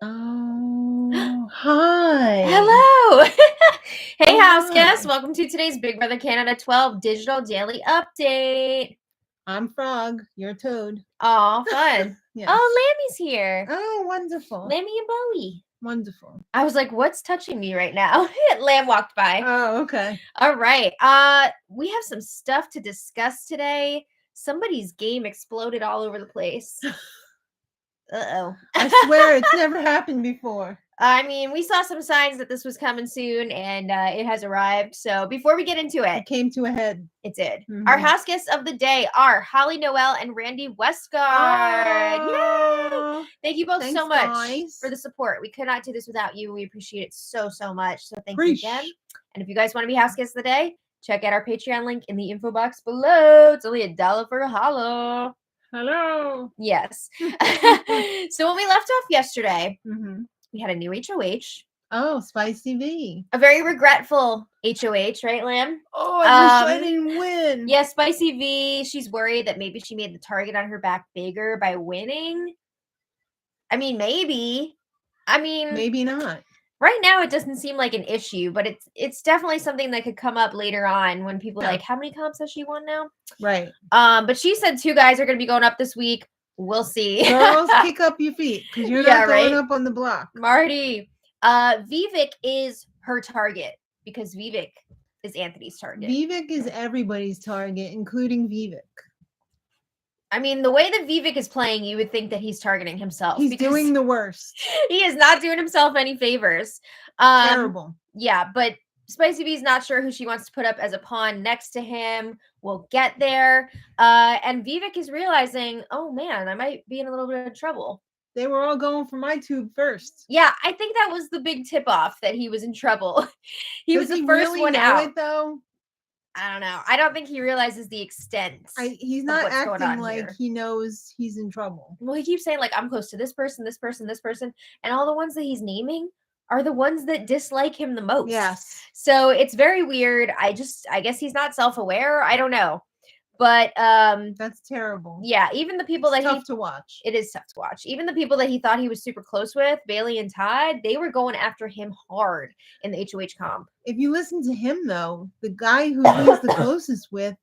Oh, hi. Hello! Hey, Oh, house guests! hi. Welcome to today's Big Brother Canada 12 Digital Daily Update. I'm Frog. You're Toad. Aw, fun. Yes. Oh, Lammy's here. Oh, wonderful. Lammy and Bowie. Wonderful. I was like, what's touching me right now? Lamb walked by. Oh, okay. All right. We have some stuff to discuss today. Somebody's game exploded all over the place. Uh-oh. I swear it's never happened before. I mean, we saw some signs that this was coming soon, and it has arrived. So before we get into it, It came to a head. it did. Mhm. Our house guests of the day are Holly Noel and Randy Westgard. Yay! Oh, Thank you both thanks, so much guys. for the support. We could not do this without you. We appreciate it so, so much. So thank Preach. you again. And if you guys want to be house guests of the day, check out our Patreon link in the info box below. It's only $1 for a hollow. Hello. Yes. So when we left off yesterday, Mhm. we had a new HOH. Oh, Spicy V. A very regretful HOH, right, Lamb? Oh, I wish I didn't win. Yeah, Spicy V, she's worried that maybe she made the target on her back bigger by winning. I mean, maybe. I mean, Maybe not. right now it doesn't seem like an issue, but it's definitely something that could come up later on when people are Yeah. like, how many comps has she won now? Right. But she said 2 guys are going to be going up this week. We'll see. Girls, kick up your feet because you're Yeah, not going right? up on the block. Marty. Vivic is her target because Vivic is Anthony's target. Vivic is everybody's target, including Vivic. I mean, the way that Vivic is playing, you would think that he's targeting himself. He's because doing the worst. He is not doing himself any favors. Terrible. Yeah, but Spicy V's not sure who she wants to put up as a pawn next to him. We'll get there. And Vivic is realizing, oh man, I might be in a little bit of trouble. They were all going for my tube first. Yeah, I think that was the big tip off that he was in trouble. He was Does the he first really one know out. it, though? I don't know. I don't think he realizes the extent. He's of not what's going acting on like here. he knows he's in trouble. Well, he keeps saying, like, I'm close to this person, this person, this person. And all the ones that he's naming are the ones that dislike him the most. Yes. So it's very weird. I guess he's not self-aware. I don't know. But That's terrible. yeah, even the people It's that tough to watch. it is tough to watch. Even the people that he thought he was super close with, Bailey and Todd, they were going after him hard in the HOH comp. If you listen to him, though, the guy who he's the closest with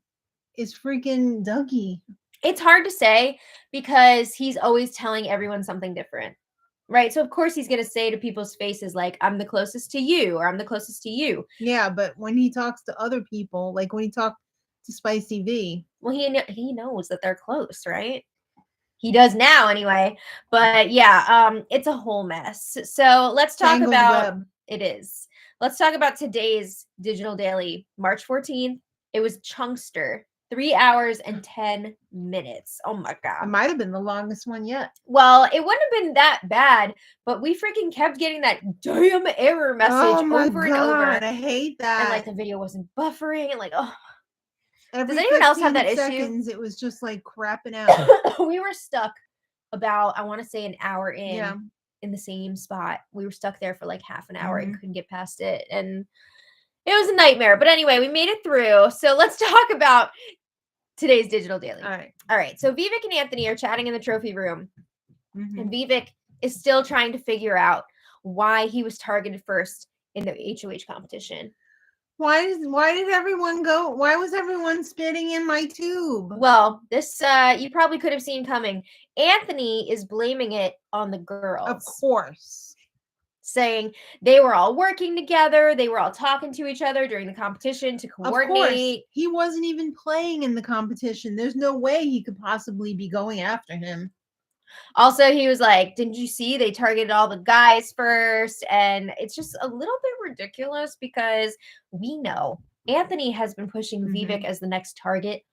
is freaking Dougie. It's hard to say because he's always telling everyone something different. Right. So of course he's gonna say to people's faces like, I'm the closest to you, or I'm the closest to you. Yeah, but when he talks to other people, like when he talked to Spicy V, Well, he knows that they're close, right? He does now anyway. But yeah, it's a whole mess. So let's talk Tangled about web. it is. Let's talk about today's digital daily, March 14th. It was Chunkster. 3 hours and 10 minutes. Oh my It god. might have been the longest one yet. Well, it wouldn't have been that bad, but we freaking kept getting that damn error message Oh my over God, and over. I hate that. And like the video wasn't buffering and like, oh. Every Does anyone else have 15 that seconds, it was just like crapping out. We were stuck about, I want to say, an hour in Yeah. in the same spot. We were stuck there for like half an hour and Mhm. couldn't get past it. And it was a nightmare. But anyway, we made it through. So let's talk about today's digital daily. All right. All right. So Vivic and Anthony are chatting in the trophy room. Mhm. And Vivic is still trying to figure out why he was targeted first in the HOH competition. Why did everyone go? Why was everyone spitting in my tube? Well, this you probably could have seen coming. Anthony is blaming it on the girls. Of course. Saying they were all working together, they were all talking to each other during the competition to Of course. coordinate. He wasn't even playing in the competition. There's no way he could possibly be going after him. Also, he was like, didn't you see they targeted all the guys first? And it's just a little bit ridiculous because we know Anthony has been pushing Vivic as the next target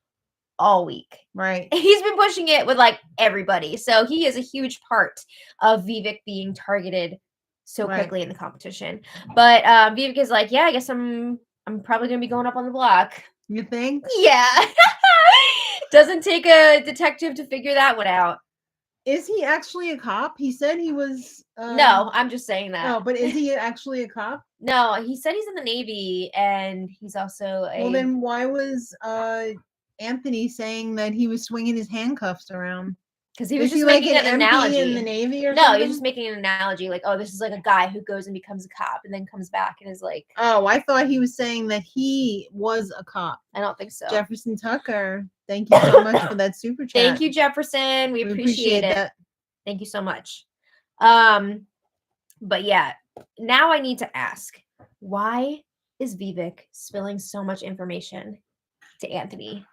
all week. Right. He's been pushing it with like everybody. So he is a huge part of Vivic being targeted so quickly in the competition. But Vivic is like, yeah, I guess I'm probably gonna be going up on the block. You think? Yeah. Doesn't take a detective to figure that one out. Is he actually a cop? He said he was. No, I'm just saying that. No, but is he actually a cop? No, he said he's in the Navy and he's also a. Well, then why was Anthony saying that he was swinging his handcuffs around? Because he was Is just he like making an an MP analogy. in the Navy or No, something? he was just making an analogy, like, oh, this is like a guy who goes and becomes a cop and then comes back and is like, Oh, I thought he was saying that he was a cop. I don't think so. Jefferson Tucker, thank you so much for that super chat. Thank you, Jefferson. We appreciate it. that. Thank you so much. But yeah, now I need to ask, why is Vivic spilling so much information to Anthony?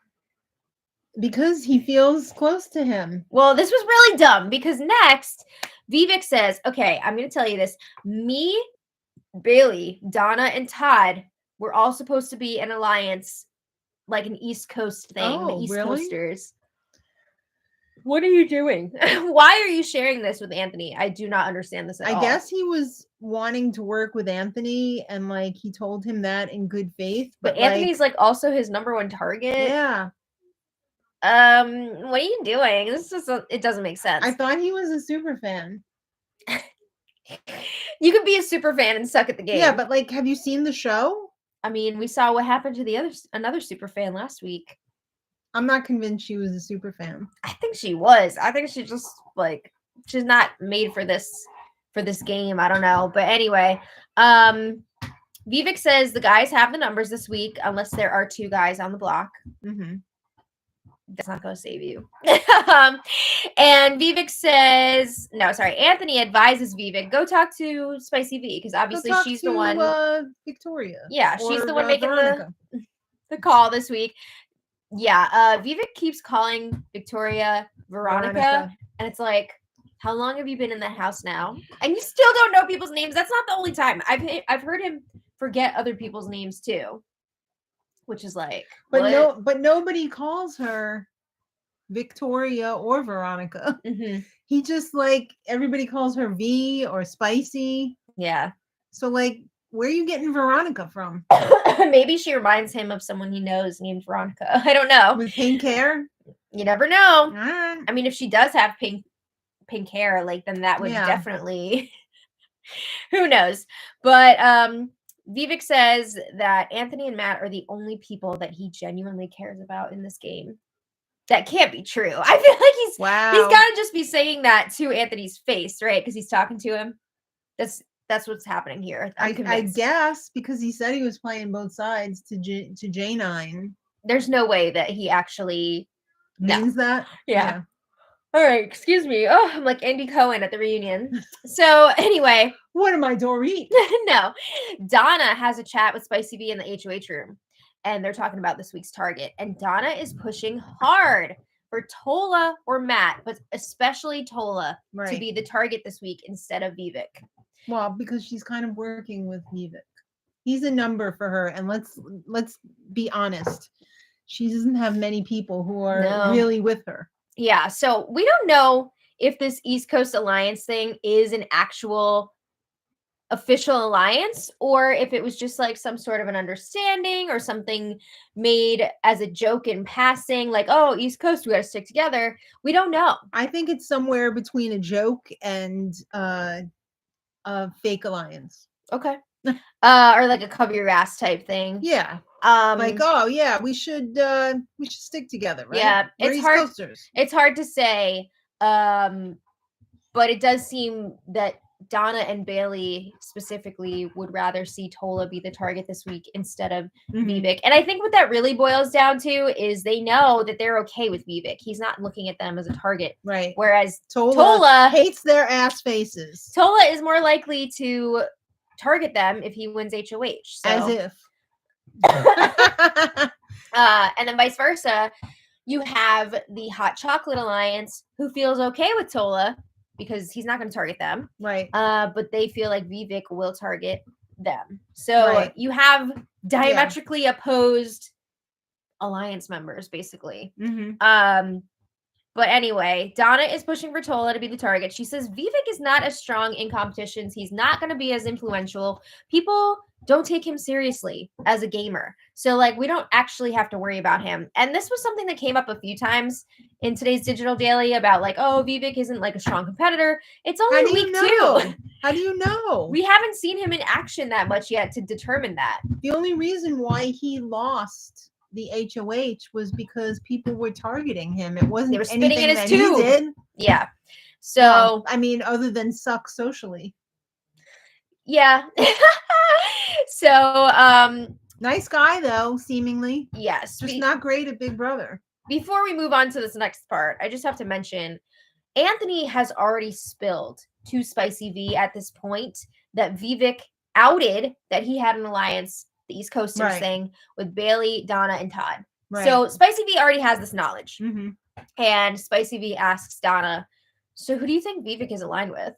Because he feels close to him. Well, this was really dumb because next, Vivic says, okay, I'm going to tell you this. Me, Bailey, Donna, and Todd were all supposed to be an alliance, like an East Coast thing, the East Coasters. What are you doing? Why are you sharing this with Anthony? I do not understand this at all. I guess he was wanting to work with Anthony and like he told him that in good faith. But Anthony's like also his number one target. Yeah. What are you doing? This is it doesn't make sense. I thought he was a super fan. You could be a super fan and suck at the game. Yeah, but like, have you seen the show? I mean, we saw what happened to another super fan last week. I'm not convinced she was a super fan. I think she was. I think she just like she's not made for this game. I don't know. But anyway, Vivic says the guys have the numbers this week unless there are 2 guys on the block. Mm-hmm. That's not going to save you. And Vivic says, no, sorry. Anthony advises Vivic, go talk to Spicy V because obviously she's the one. Victoria. Yeah, she's the one making the call this week. Yeah, Vivic keeps calling Victoria Veronica, and it's like, how long have you been in the house now? And you still don't know people's names. That's not the only time. I've heard him forget other people's names too, which is like, but nobody calls her Victoria or Veronica. Mm-hmm. He just like everybody calls her V or Spicy. Yeah. So like, where are you getting Veronica from? Maybe she reminds him of someone he knows named Veronica. I don't know. With pink hair? You never know. Right. I mean, if she does have pink hair, like then that would definitely who knows. But Vivic says that Anthony and Matt are the only people that he genuinely cares about in this game. That can't be true. I feel like he's got to just be saying that to Anthony's face, right? Because he's talking to him. That's what's happening here. I guess because he said he was playing both sides to J9. There's no way that he actually means that. Yeah. All right. Excuse me. Oh, I'm like Andy Cohen at the reunion. So anyway, what am I, Dorit? No, Donna has a chat with Spicy V in the HOH room, and they're talking about this week's target. And Donna is pushing hard for Tola or Matt, but especially Tola to be the target this week instead of Vivic. Well, because she's kind of working with Vivic. He's a number for her, and let's be honest. She doesn't have many people who are really with her. Yeah, so we don't know if this East Coast Alliance thing is an actual official alliance or if it was just like some sort of an understanding or something made as a joke in passing, like, oh, East Coast, we got to stick together. We don't know. I think it's somewhere between a joke and a fake alliance. Okay. Or like a cover your ass type thing. Yeah. Like, oh yeah, we should stick together, right? Yeah, it's hard to say. But it does seem that Donna and Bailey specifically would rather see Tola be the target this week instead of Vivic. And I think what that really boils down to is they know that they're okay with Vivic. He's not looking at them as a target. Right. Whereas Tola hates their ass faces. Tola is more likely to target them if he wins HOH. So. As if. And then vice versa, you have the Hot Chocolate Alliance who feels okay with Tola because he's not going to target them. Right. But they feel like Vivic will target them. So you have diametrically opposed alliance members, basically. But anyway, Donna is pushing for Tola to be the target. She says Vivic is not as strong in competitions. He's not going to be as influential. People don't take him seriously as a gamer. So, like, we don't actually have to worry about him. And this was something that came up a few times in today's Digital Daily about, like, oh, Vivic isn't, like, a strong competitor. It's only week 2. How do you know? We haven't seen him in action that much yet to determine that. The only reason why he lost the HOH was because people were targeting him. It wasn't they were spitting anything in his that tube. he did. Yeah. So, well, I mean, other than suck socially. Yeah. So, nice guy though, seemingly. Yes. Just not great at Big Brother. Before we move on to this next part, I just have to mention Anthony has already spilled to Spicy V at this point that Vivic outed that he had an alliance, the East Coasters thing, with Bailey, Donna, and Todd. Right. So Spicy V already has this knowledge. Mm-hmm. And Spicy V asks Donna, so who do you think Vivic is aligned with?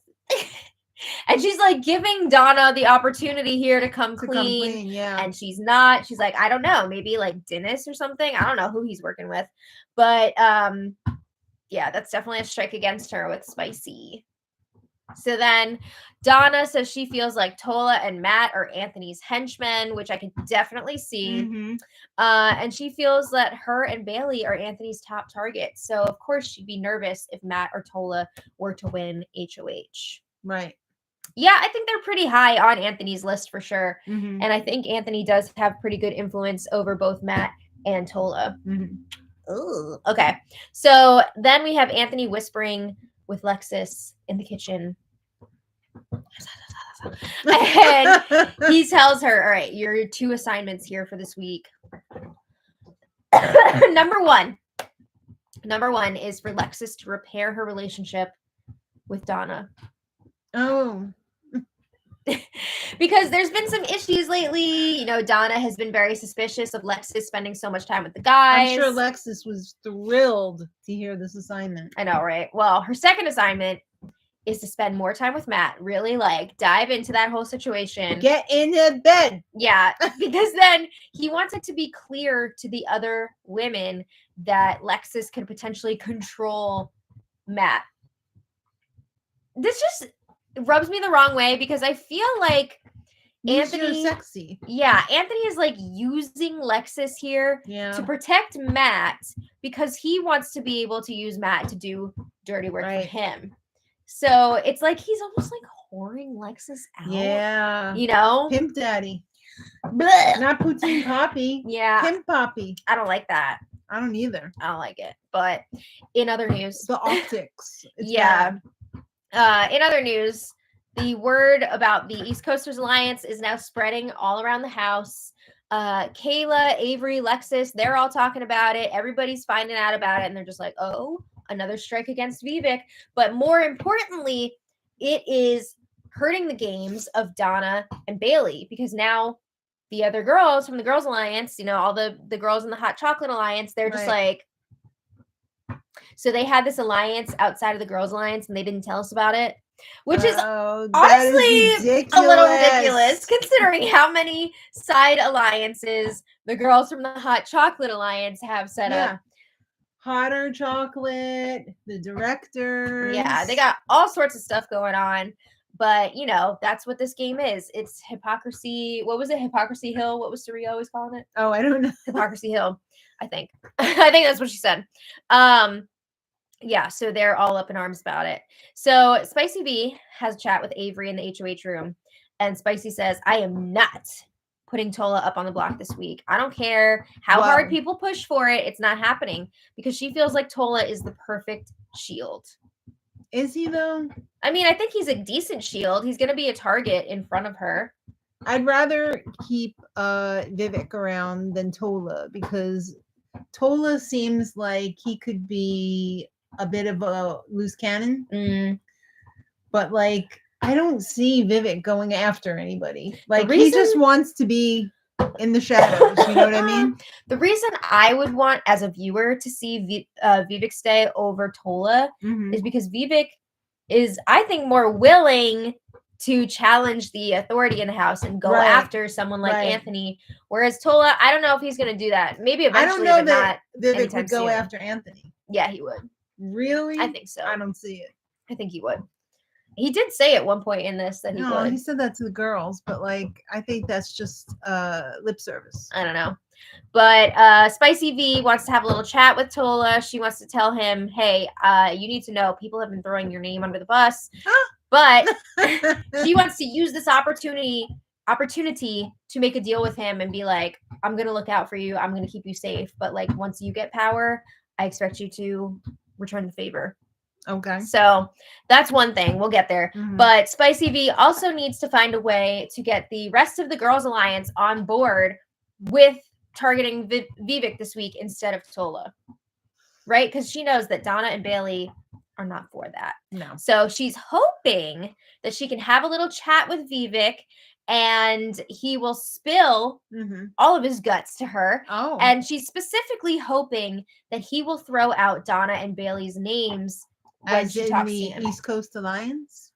And she's like giving Donna the opportunity here to come clean. Yeah. And she's not. She's like, I don't know, maybe like Dennis or something. I don't know who he's working with. But yeah, that's definitely a strike against her with Spicy. So then Donna says she feels like Tola and Matt are Anthony's henchmen, which I can definitely see. Mm-hmm. And she feels that her and Bailey are Anthony's top targets. So of course she'd be nervous if Matt or Tola were to win HOH. Right. Yeah, I think they're pretty high on Anthony's list for sure. Mm-hmm. And I think Anthony does have pretty good influence over both Matt and Tola. Mm-hmm. Ooh, okay. So then we have Anthony whispering with Lexus in the kitchen. And he tells her, all right, your 2 assignments here for this week. Number one is for Lexus to repair her relationship with Donna. Oh. Because there's been some issues lately. You know, Donna has been very suspicious of Lexus spending so much time with the guys. I'm sure Lexus was thrilled to hear this assignment. I know, right? Well, her second assignment is to spend more time with Matt. Really, like, dive into that whole situation. Get into bed. Yeah, because then he wants it to be clear to the other women that Lexus could potentially control Matt. This just rubs me the wrong way because I feel like Anthony sexy. Yeah, Anthony is like using Lexus here to protect Matt because he wants to be able to use Matt to do dirty work for him. So it's like he's almost like whoring Lexus out. Yeah. You know? Pimp daddy. Blech. Not poutine poppy. Yeah. Pimp poppy. I don't like that. I don't either. I don't like it. But in other news. The optics. Bad. In other news, the word about the East Coasters Alliance is now spreading all around the house. Kayla, Avery, Lexus, they're all talking about it. Everybody's finding out about it. And they're just like, oh, another strike against Vivic. But more importantly, it is hurting the games of Donna and Bailey because now the other girls from the Girls Alliance, you know, all the girls in the Hot Chocolate Alliance, they're just like, so they had this alliance outside of the Girls Alliance and they didn't tell us about it, which is honestly a little ridiculous considering how many side alliances the girls from the Hot Chocolate Alliance have set up. Hotter Chocolate, the directors. Yeah, they got all sorts of stuff going on. But, you know, that's what this game is. It's hypocrisy. What was it? Hypocrisy Hill? What was Saria always calling it? Oh, I don't know. Hypocrisy Hill, I think. I think that's what she said. Yeah, so they're all up in arms about it. So Spicy V has a chat with Avery in the HOH room. And Spicy says, I am not putting Tola up on the block this week. I don't care how hard people push for it. It's not happening because she feels like Tola is the perfect shield. Is he though? I mean, I think he's a decent shield. He's going to be a target in front of her. I'd rather keep Vivic around than Tola because Tola seems like he could be a bit of a loose cannon. Mm. But like, I don't see Vivic going after anybody. Like he just wants to be in the shadows. You know what I mean? The reason I would want as a viewer to see Vivic stay over Tola is because Vivic is, I think, more willing to challenge the authority in the house and go after someone like Anthony. Whereas Tola, I don't know if he's going to do that. Maybe eventually, I don't know that Vivic would go after Anthony. Yeah, he would. Really? I think so. I don't see it. I think he would. He did say at one point in this that he would. He said that to the girls, but like I think that's just lip service. I don't know. But Spicy V wants to have a little chat with Tola. She wants to tell him, hey, you need to know people have been throwing your name under the bus. But she wants to use this opportunity to make a deal with him and be like, I'm going to look out for you. I'm going to keep you safe. But like once you get power, I expect you to return the favor. Okay. So that's one thing. We'll get there. Mhm. But Spicy V also needs to find a way to get the rest of the Girls Alliance on board with targeting Vivic this week instead of Tola. Right? Because she knows that Donna and Bailey are not for that. No. So she's hoping that she can have a little chat with Vivic and he will spill all of his guts to her. Oh. And she's specifically hoping that he will throw out Donna and Bailey's names when As she in talks the to him. East Coast Alliance?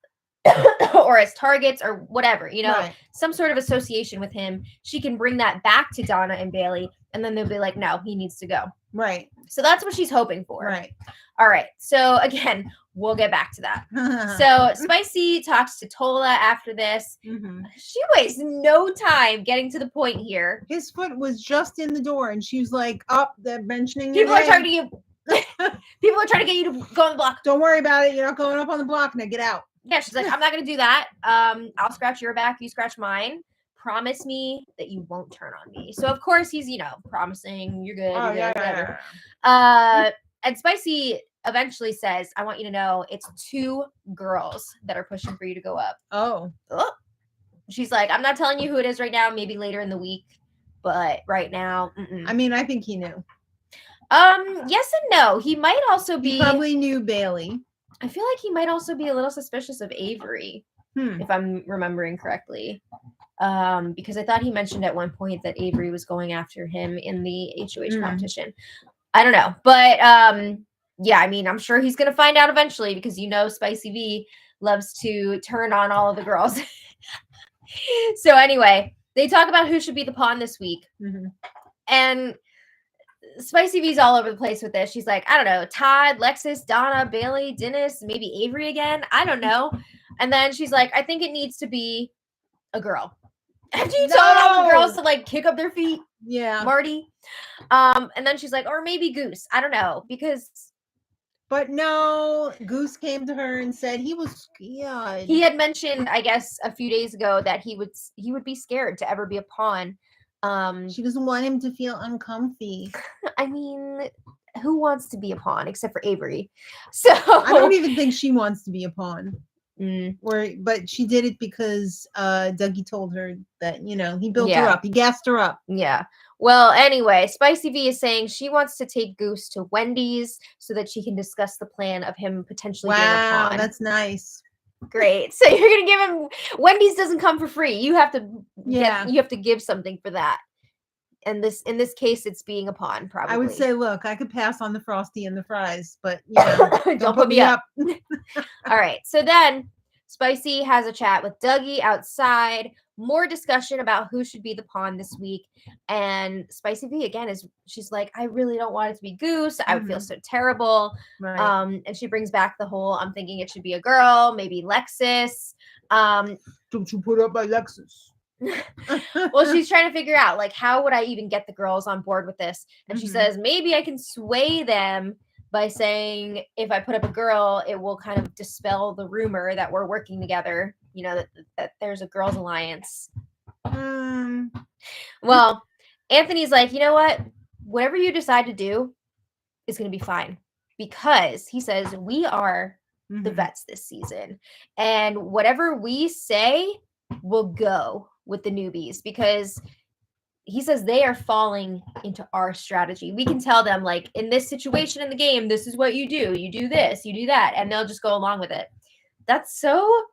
Or as targets or whatever, Right. some sort of association with him. She can bring that back to Donna and Bailey, and then they'll be like, no, he needs to go. Right. So that's what she's hoping for. Right. All right. So again, we'll get back to that. So Spicy talks to Tola after this. She wastes no time getting to the point here. His foot was just in the door, and she was like, "Up, they're mentioning People your are name. trying to get people are trying to get you to go on the block. Don't worry about it. You're not going up on the block. Now get out." Yeah, she's like, I'm not gonna do that. I'll scratch your back, you scratch mine. Promise me that you won't turn on me. So of course he's, promising you're good. Oh, You're yeah, good, whatever. yeah. And Spicy eventually says, I want you to know it's 2 girls that are pushing for you to go up. Oh. She's like, I'm not telling you who it is right now, maybe later in the week, but right now, I mean, I think he knew. Yes and no. He might also be. He probably knew Bailey. I feel like he might also be a little suspicious of Avery, if I'm remembering correctly. Because I thought he mentioned at one point that Avery was going after him in the HOH competition. I don't know. But yeah, I mean, I'm sure he's going to find out eventually because Spicy V loves to turn on all of the girls. So anyway, they talk about who should be the pawn this week. And Spicy V's all over the place with this. She's like, I don't know, Todd, Lexus, Donna, Bailey, Dennis, maybe Avery again. I don't know. And then she's like, I think it needs to be a girl. After you told all the girls to kick up their feet. Yeah. Marty. And then she's like, or maybe Goose. I don't know. But no, Goose came to her and said he was scared. He had mentioned, I guess, a few days ago that he would be scared to ever be a pawn. She doesn't want him to feel uncomfy. I mean, who wants to be a pawn except for Avery? So I don't even think she wants to be a pawn. But she did it because Dougie told her that, he built her up. He gassed her up. Yeah. Well, anyway, Spicy V is saying she wants to take Goose to Wendy's so that she can discuss the plan of him potentially being a pawn. Wow, that's nice. Great. So you're gonna give him Wendy's doesn't come for free. You have to you have to give something for that. And in this case, it's being a pawn, probably. I would say, look, I could pass on the Frosty and the fries, but don't put me up. All right. So then Spicy has a chat with Dougie outside. More discussion about who should be the pawn this week. And Spicy V again she's like, I really don't want it to be Goose. I would feel so terrible. Right. And she brings back the whole, I'm thinking it should be a girl, maybe Lexus. Don't you put up my Lexus. Well, she's trying to figure out how would I even get the girls on board with this? And she says, maybe I can sway them by saying if I put up a girl, it will kind of dispel the rumor that we're working together, that there's a girls alliance. Well, Anthony's like, you know what? Whatever you decide to do is going to be fine because he says we are the vets this season and whatever we say will go with the newbies because he says they are falling into our strategy. We can tell them in this situation in the game, this is what you do. You do this, you do that, and they'll just go along with it. That's so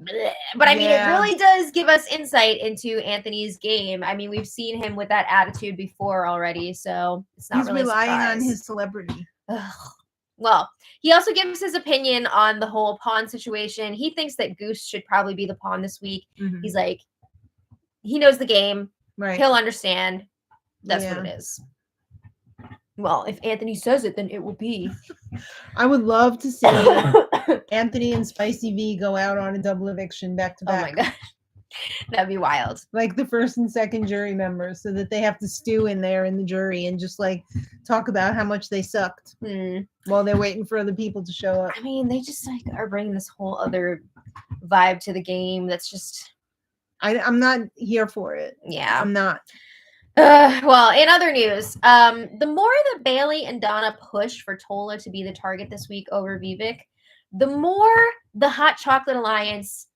bleh. But I mean, it really does give us insight into Anthony's game. I mean, we've seen him with that attitude before already, so it's not really relying a surprise. On his celebrity. Well, he also gives his opinion on the whole pawn situation. He thinks that Goose should probably be the pawn this week. He's like, he knows the game. Right. He'll understand. That's what it is. Well, if Anthony says it, then it will be. I would love to see Anthony and Spicy V go out on a double eviction back to back. Oh my gosh. That'd be wild. Like the first and second jury members so that they have to stew in there in the jury and just talk about how much they sucked while they're waiting for other people to show up. I mean, they just are bringing this whole other vibe to the game that's just... I'm not here for it. Yeah. I'm not. Well, in other news, the more that Bailey and Donna push for Tola to be the target this week over Vivic, the more the Hot Chocolate Alliance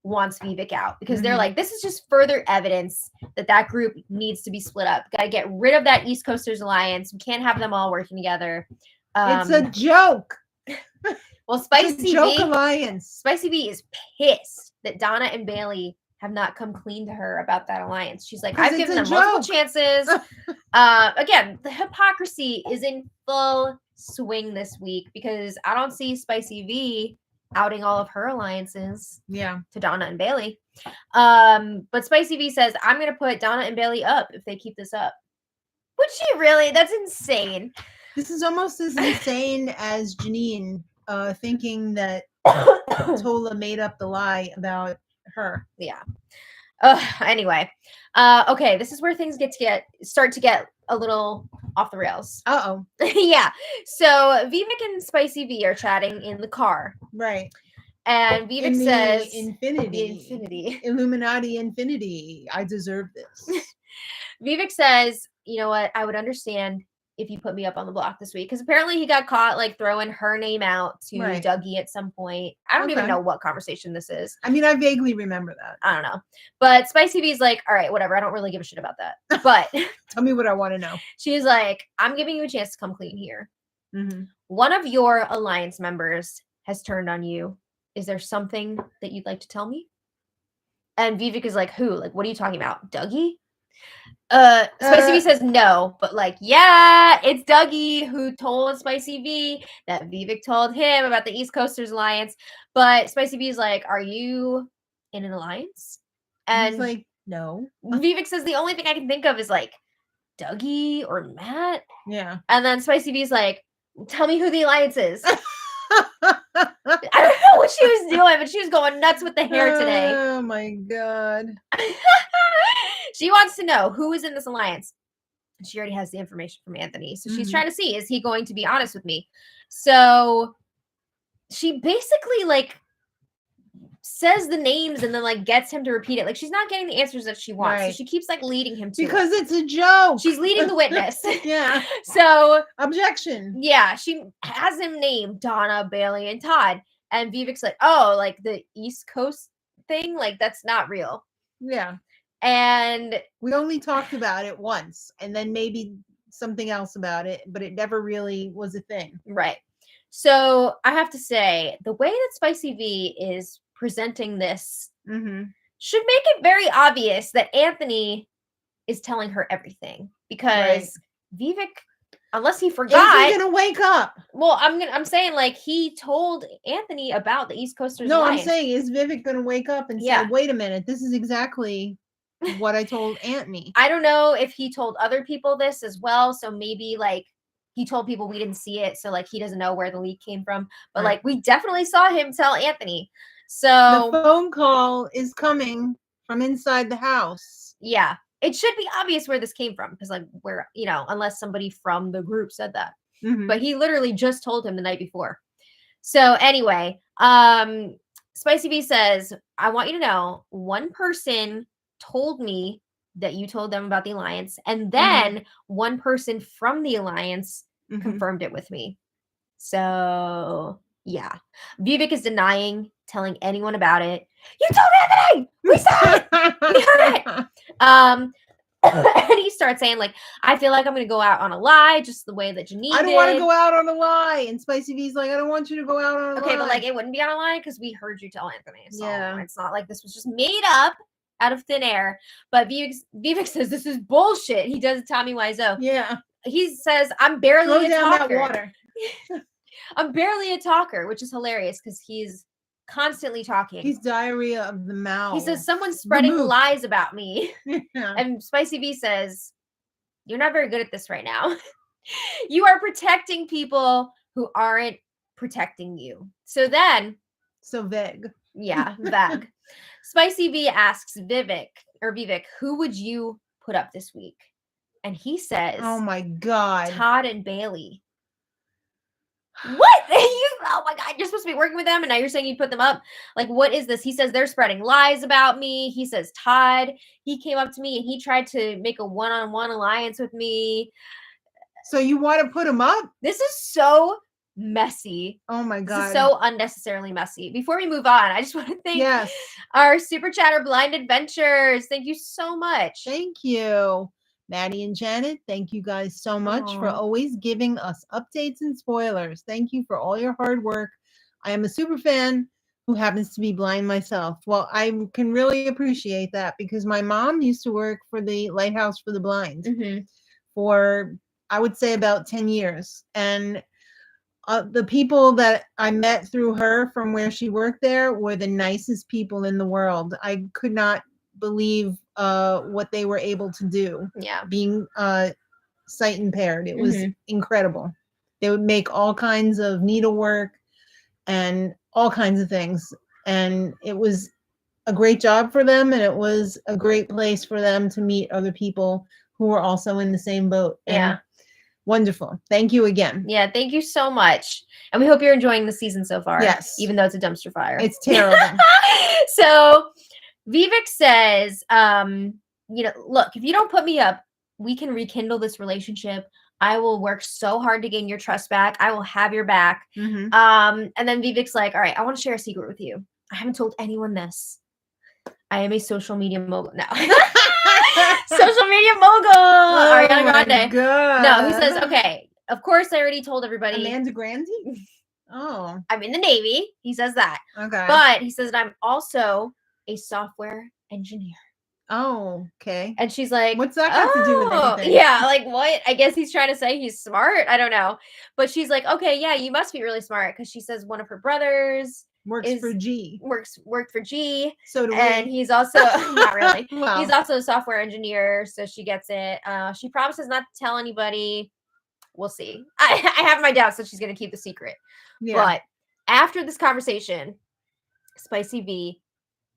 wants Vivic out because they're like, this is just further evidence that group needs to be split up. Got to get rid of that East Coasters Alliance. We can't have them all working together. It's a joke. Well, Spicy B Alliance. Spicy B is pissed that Donna and Bailey have not come clean to her about that alliance. She's like, I've given them multiple chances. Again, the hypocrisy is in full swing this week because I don't see Spicy V outing all of her alliances to Donna and Bailey. But Spicy V says, I'm going to put Donna and Bailey up if they keep this up. Would she really? That's insane. This is almost as insane as Janine thinking that Tola made up the lie about her. Yeah. Anyway. Okay, this is where things start to get a little off the rails. Uh-oh. Yeah. So Vivic and Spicy V are chatting in the car. Right. And Vivic says Infinity. Illuminati Infinity. I deserve this. Vivic says, you know what? I would understand if you put me up on the block this week. Because apparently he got caught like throwing her name out to Dougie at some point. I don't even know what conversation this is. I mean, I vaguely remember that. I don't know. But Spicy V's like, all right, whatever. I don't really give a shit about that. But tell me what I want to know. She's like, I'm giving you a chance to come clean here. Mm-hmm. One of your alliance members has turned on you. Is there something that you'd like to tell me? And Vivic is like, who? Like, what are you talking about? Dougie? Spicy V says no, but like, yeah, it's Dougie who told Spicy V that Vivic told him about the East Coasters Alliance. But Spicy V is like, are you in an alliance? And he's like, no. Vivic says the only thing I can think of is like Dougie or Matt. Yeah. And then Spicy V is like, tell me who the alliance is. I don't know what she was doing, but she was going nuts with the hair today. Oh my God. She wants to know who is in this alliance. She already has the information from Anthony. So she's trying to see, is he going to be honest with me? So she basically like says the names and then like gets him to repeat it. Like she's not getting the answers that she wants. So she keeps like leading him to because it's a joke. She's leading the witness. Yeah. So objection. Yeah. She has him named Donna, Bailey, and Todd. And Vivic's like, oh, like the East Coast thing? Like that's not real. Yeah. And we only talked about it once and then maybe something else about it, but it never really was a thing. Right. So I have to say, the way that Spicy V is presenting this should make it very obvious that Anthony is telling her everything because Vivic, unless he forgot, is he gonna wake up? Well, I'm saying like he told Anthony about the East Coasters. No, Alliance. I'm saying is Vivic gonna wake up and say, wait a minute, this is exactly what I told Anthony. I don't know if he told other people this as well. So maybe like he told people we didn't see it. So like he doesn't know where the leak came from. But like we definitely saw him tell Anthony. So the phone call is coming from inside the house. Yeah. It should be obvious where this came from. Because like where, you know, unless somebody from the group said that. But he literally just told him the night before. So anyway, Spicy V says, I want you to know one person told me that you told them about the alliance, and then one person from the alliance confirmed it with me. So yeah, Vivic is denying telling anyone about it. You told Anthony! We saw it! We heard it! And he starts saying, like, I feel like I'm going to go out on a lie, just the way that Janine I don't want to go out on a lie. And Spicy V's like, I don't want you to go out on a lie. Okay, but like, it wouldn't be on a lie because we heard you tell Anthony. So it's not like this was just made up out of thin air. But Vivic says, this is bullshit. He does Tommy Wiseau. Yeah. He says, I'm barely a talker. That water. I'm barely a talker, which is hilarious because he's constantly talking. He's diarrhea of the mouth. He says, someone's spreading lies about me. And Spicy V says, you're not very good at this right now. You are protecting people who aren't protecting you. So vague. Yeah, vague. Spicy V asks Vivic, who would you put up this week? And he says, oh my God, Todd and Bailey. What? Oh my God, you're supposed to be working with them and now you're saying you put them up? Like, what is this? He says they're spreading lies about me. He says Todd, he came up to me and he tried to make a one-on-one alliance with me. So you want to put him up? This is so messy. Oh my This God. is so unnecessarily messy. Before we move on, I just want to thank Yes. our Super Chatter Blind Adventures. Thank you so much. Thank you. Maddie and Janet, thank you guys so much for Aw. always giving us updates and spoilers. Thank you for all your hard work. I am a super fan who happens to be blind myself. Well, I can really appreciate that because my mom used to work for the Lighthouse for the Blind Mhm. for, I would say, about 10 years. And the people that I met through her from where she worked there were the nicest people in the world. I could not believe what they were able to do Yeah. being sight impaired. It was Mhm. incredible. They would make all kinds of needlework and all kinds of things. And it was a great job for them. And it was a great place for them to meet other people who were also in the same boat. And Yeah. wonderful. Thank you again. Yeah, thank you so much. And we hope you're enjoying the season so far. Yes. Even though it's a dumpster fire. It's terrible. So Vivic says, look, if you don't put me up, we can rekindle this relationship. I will work so hard to gain your trust back. I will have your back. Mhm. And then Vivic's like, all right, I want to share a secret with you. I haven't told anyone this. I am a social media mogul now. Social media mogul. Ariana Grande. God. No, he says, okay, of course I already told everybody. Amanda Grande? Oh, I'm in the Navy. He says that. okay. But he says that I'm also a software engineer. Oh, okay. And she's like, What's that got to do with anything? Yeah, like what? I guess he's trying to say he's smart. I don't know. But she's like, okay, yeah, you must be really smart because she says one of her brothers Works for G. worked for G. So do And we. he's also not really. Well. He's also a software engineer, so she gets it. She promises not to tell anybody. We'll see. I have my doubts that she's gonna keep the secret. Yeah. But after this conversation, Spicy V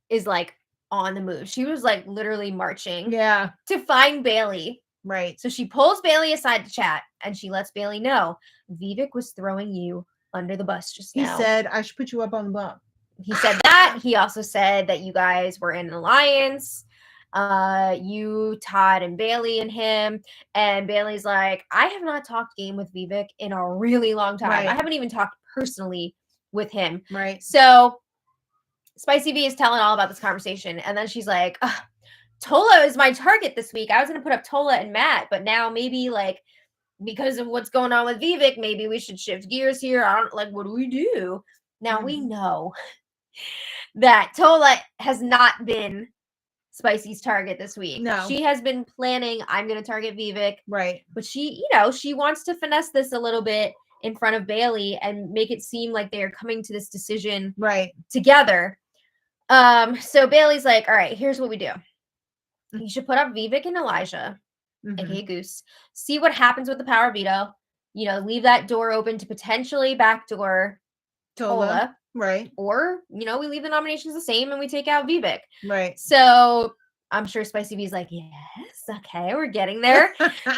is like on the move. She was like literally marching to find Bailey. Right. So she pulls Bailey aside to chat and she lets Bailey know Vivic was throwing you under the bus just now. He said, I should put you up on the block. He said that. He also said that you guys were in an alliance. You, Todd, and Bailey and him. And Bailey's like, I have not talked game with Vivic in a really long time. Right. I haven't even talked personally with him. Right. So Spicy V is telling all about this conversation. And then she's like, Tola is my target this week. I was going to put up Tola and Matt, but now maybe like because of what's going on with Vivic, maybe we should shift gears here. I don't like, what do we do? Now we know that Tola has not been Spicy's target this week. No. She has been planning, I'm going to target Vivic. Right. But she, she wants to finesse this a little bit in front of Bailey and make it seem like they are coming to this decision together. So Bailey's like, all right, here's what we do. You should put up Vivic and Elijah, aka Goose, see what happens with the power veto. Leave that door open to potentially backdoor Tola. Right. Or, we leave the nominations the same and we take out Vivic. Right. So I'm sure Spicy V's like, yes, okay, we're getting there.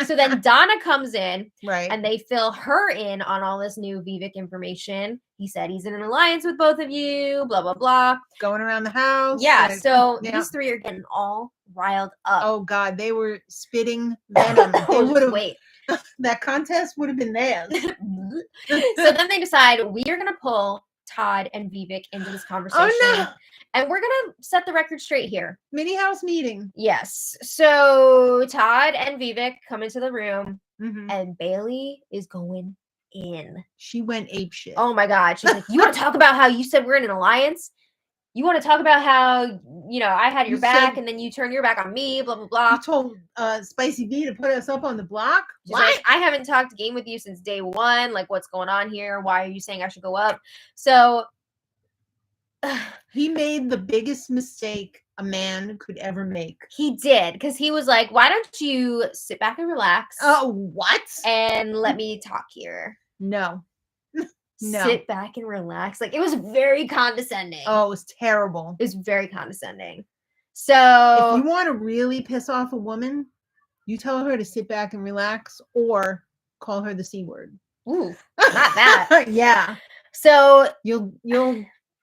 So then Donna comes in and they fill her in on all this new Vivic information. He said he's in an alliance with both of you, blah, blah, blah. Going around the house. Yeah, so these three are getting all riled up. Oh, God, they were spitting venom. They would have, wait. That contest would have been theirs. So then they decide we are going to pull Todd and Vivic into this conversation. Oh, no. And we're going to set the record straight here. Mini house meeting. Yes. So Todd and Vivic come into the room and Bailey is going in. She went apeshit. Oh my God. She's like, you want to talk about how you said we're in an alliance? You want to talk about how, I had your back and then you turn your back on me, blah, blah, blah. You told Spicy V to put us up on the block? She's like, I haven't talked game with you since day one. Like, what's going on here? Why are you saying I should go up? So he made the biggest mistake a man could ever make. He did, because he was like, why don't you sit back and relax? Oh, what? And let me talk here. No. Sit back and relax. Like, it was very condescending. Oh, it was terrible. It was very condescending. So if you want to really piss off a woman, you tell her to sit back and relax or call her the C word. Ooh, not that. Yeah. So you'll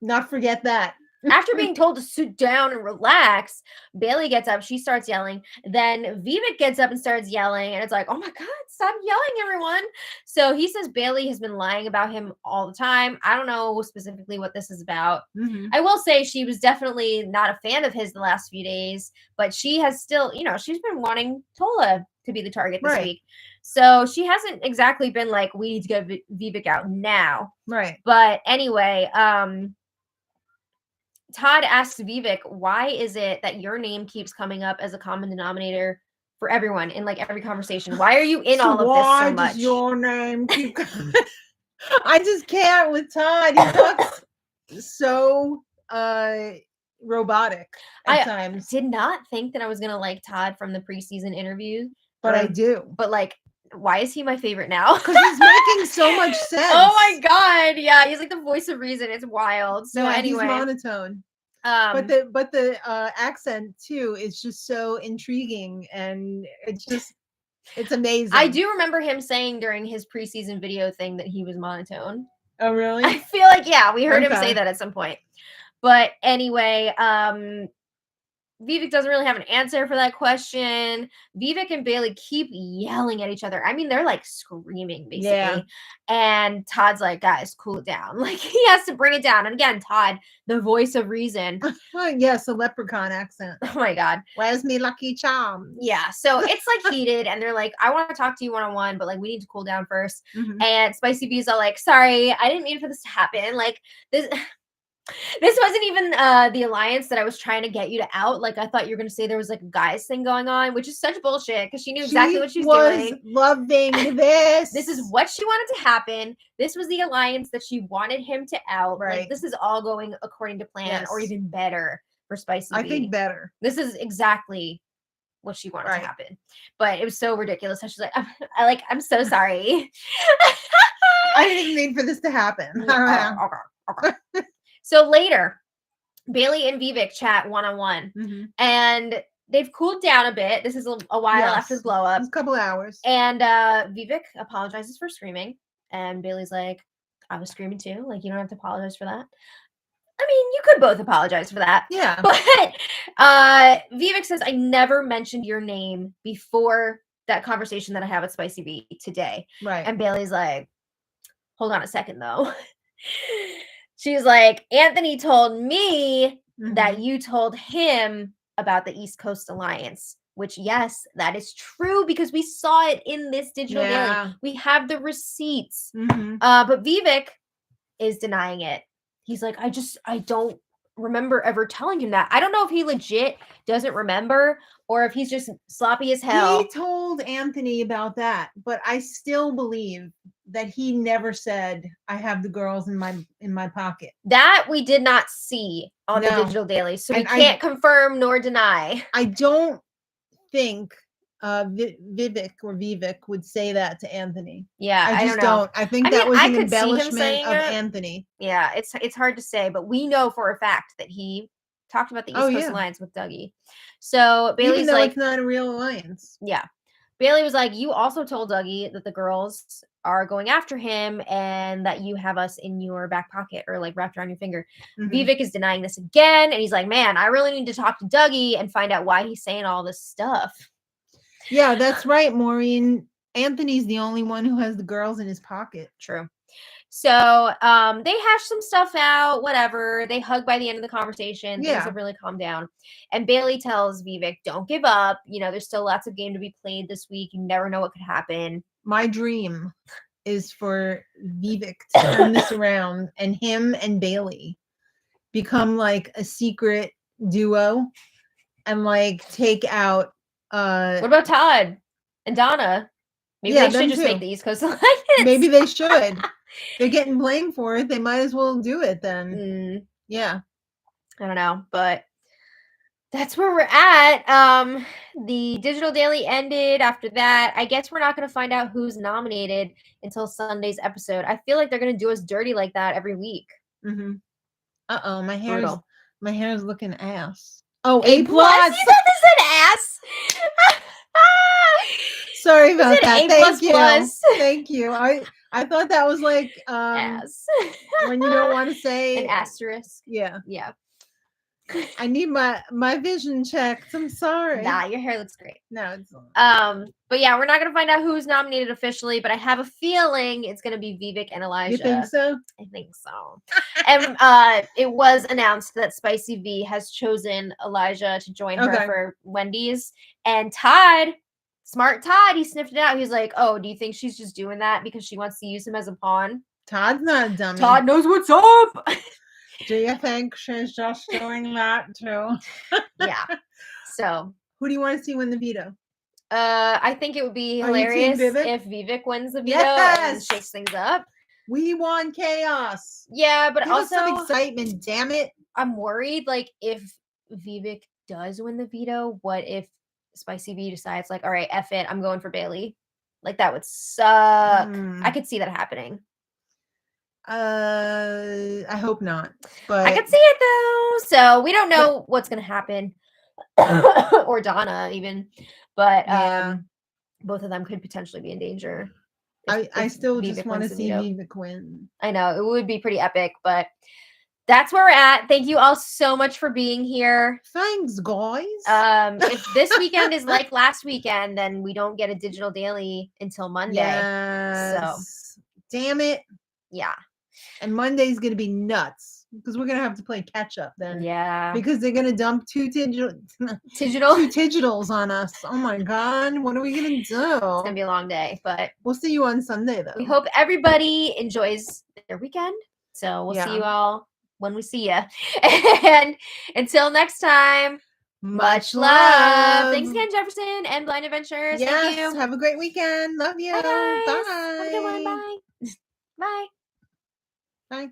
not forget that. After being told to sit down and relax, Bailey gets up. She starts yelling. Then Vivic gets up and starts yelling. And it's like, oh my God, stop yelling, everyone. So he says Bailey has been lying about him all the time. I don't know specifically what this is about. I will say she was definitely not a fan of his the last few days, but she has still, she's been wanting Tola to be the target this week. So she hasn't exactly been like, we need to get Vivic out now. Right. But anyway, Todd asks Vivic, why is it that your name keeps coming up as a common denominator for everyone in like every conversation? Why are you in all of this so much? Why does your name keep I just can't with Todd. He talks so robotic at times. I did not think that I was going to like Todd from the preseason interview. But I do. But like, why is he my favorite now? Because he's making so much sense. Oh my God. Yeah, he's like the voice of reason. It's wild. So yeah, anyway. He's monotone. But the accent too is just so intriguing, and it's amazing. I do remember him saying during his preseason video thing that he was monotone. Oh really? I feel like we heard him say that at some point. But anyway, Vivic doesn't really have an answer for that question. Vivic and Bailey keep yelling at each other. I mean, they're like screaming basically. Yeah. And Todd's like, guys, cool it down. Like he has to bring it down. And again, Todd, the voice of reason. Yes, a leprechaun accent. Oh my God. Where's me Lucky Charms? Yeah. So it's like heated and they're like, I want to talk to you one-on-one, but like we need to cool down first. And Spicy B's are like, sorry, I didn't mean for this to happen. Like this wasn't even the alliance that I was trying to get you to out. Like I thought you were gonna say there was like a guys thing going on, which is such bullshit because she knew exactly what she was doing. Loving this. This is what she wanted to happen. This was the alliance that she wanted him to out. Right. Like this is all going according to plan, or even better for Spicy B. I think better. This is exactly what she wanted to happen. But it was so ridiculous. She's like, I'm so sorry. I didn't mean for this to happen. Okay. So later, Bailey and Vivic chat one-on-one, and they've cooled down a bit. This is a while after the blow up. It's a couple hours. And Vivic apologizes for screaming, and Bailey's like, I was screaming too. Like, you don't have to apologize for that. I mean, you could both apologize for that. Yeah. But Vivic says, I never mentioned your name before that conversation that I have with Spicy B today. Right. And Bailey's like, hold on a second, though. She's like, Anthony told me that you told him about the East Coast Alliance, which, yes, that is true because we saw it in this digital daily. We have the receipts. But Vivic is denying it. He's like, I don't remember ever telling him that. I don't know if he legit doesn't remember or if he's just sloppy as hell. He told Anthony about that, but I still believe that he never said, I have the girls in my pocket. That we did not see on the digital daily, so we can't confirm nor deny. I don't think Vivic would say that to Anthony. Yeah, I just don't. I think that was an embellishment of Anthony. Yeah, it's hard to say, but we know for a fact that he talked about the East Coast Alliance with Dougie. So Bailey's even though like, it's not a real alliance. Yeah. Bailey was like, you also told Dougie that the girls are going after him and that you have us in your back pocket or like wrapped around your finger. Vivic is denying this again. And he's like, man, I really need to talk to Dougie and find out why he's saying all this stuff. Yeah, that's right, Maureen. Anthony's the only one who has the girls in his pocket. True. So they hash some stuff out, whatever. They hug by the end of the conversation. Things have really calmed down. And Bailey tells Vivic, don't give up. You know, there's still lots of game to be played this week. You never know what could happen. My dream is for Vivic to turn this around and him and Bailey become like a secret duo and like take out what about Todd and Donna? Maybe they should just make the East Coast Alliance. Maybe they should. They're getting blamed for it. They might as well do it then. Yeah. I don't know, but that's where we're at. The digital daily ended after that. I guess we're not going to find out who's nominated until Sunday's episode. I feel like they're going to do us dirty like that every week. Uh-oh, my hair is looking ass. Oh, A+. You thought this said ass? Sorry about that. Thank you. Thank you. I thought that was like ass. when you don't want to say an asterisk. Yeah. Yeah. I need my vision checked. I'm sorry. Nah, your hair looks great. No, it's not. But yeah, we're not gonna find out who's nominated officially, but I have a feeling it's gonna be Vivic and Elijah. You think so? I think so. And it was announced that Spicy V has chosen Elijah to join her for Wendy's. And Todd, smart Todd, he sniffed it out. He was like, "Oh, do you think she's just doing that because she wants to use him as a pawn?" Todd's not a dummy. Todd knows what's up. Do you think she's just doing that too? Yeah. So who do you want to see win the veto? I think it would be hilarious if Vivic wins the veto and shakes things up. We want chaos. Yeah, but give also us some excitement. Damn it! I'm worried. Like, if Vivic does win the veto, what if Spicy V decides, like, all right, F it, I'm going for Bailey? Like, that would suck. I could see that happening. I hope not, but I could see it though. So we don't know what's gonna happen, or Donna even, but both of them could potentially be in danger. I still just want to see Vivic win. I know it would be pretty epic, but that's where we're at. Thank you all so much for being here. Thanks, guys. If this weekend is like last weekend, then we don't get a digital daily until Monday. Yes. So damn it. Yeah. And Monday's gonna be nuts because we're gonna have to play catch up then. Yeah. Because they're gonna dump two digitals on us. Oh my god, what are we gonna do? It's gonna be a long day, but we'll see you on Sunday though. We hope everybody enjoys their weekend. So we'll see you all when we see you. And until next time, much love. Thanks again, Jefferson and Blind Adventures. Yes, thank you. Have a great weekend. Love you. Bye. Have a good one. Bye. Bye. Bye.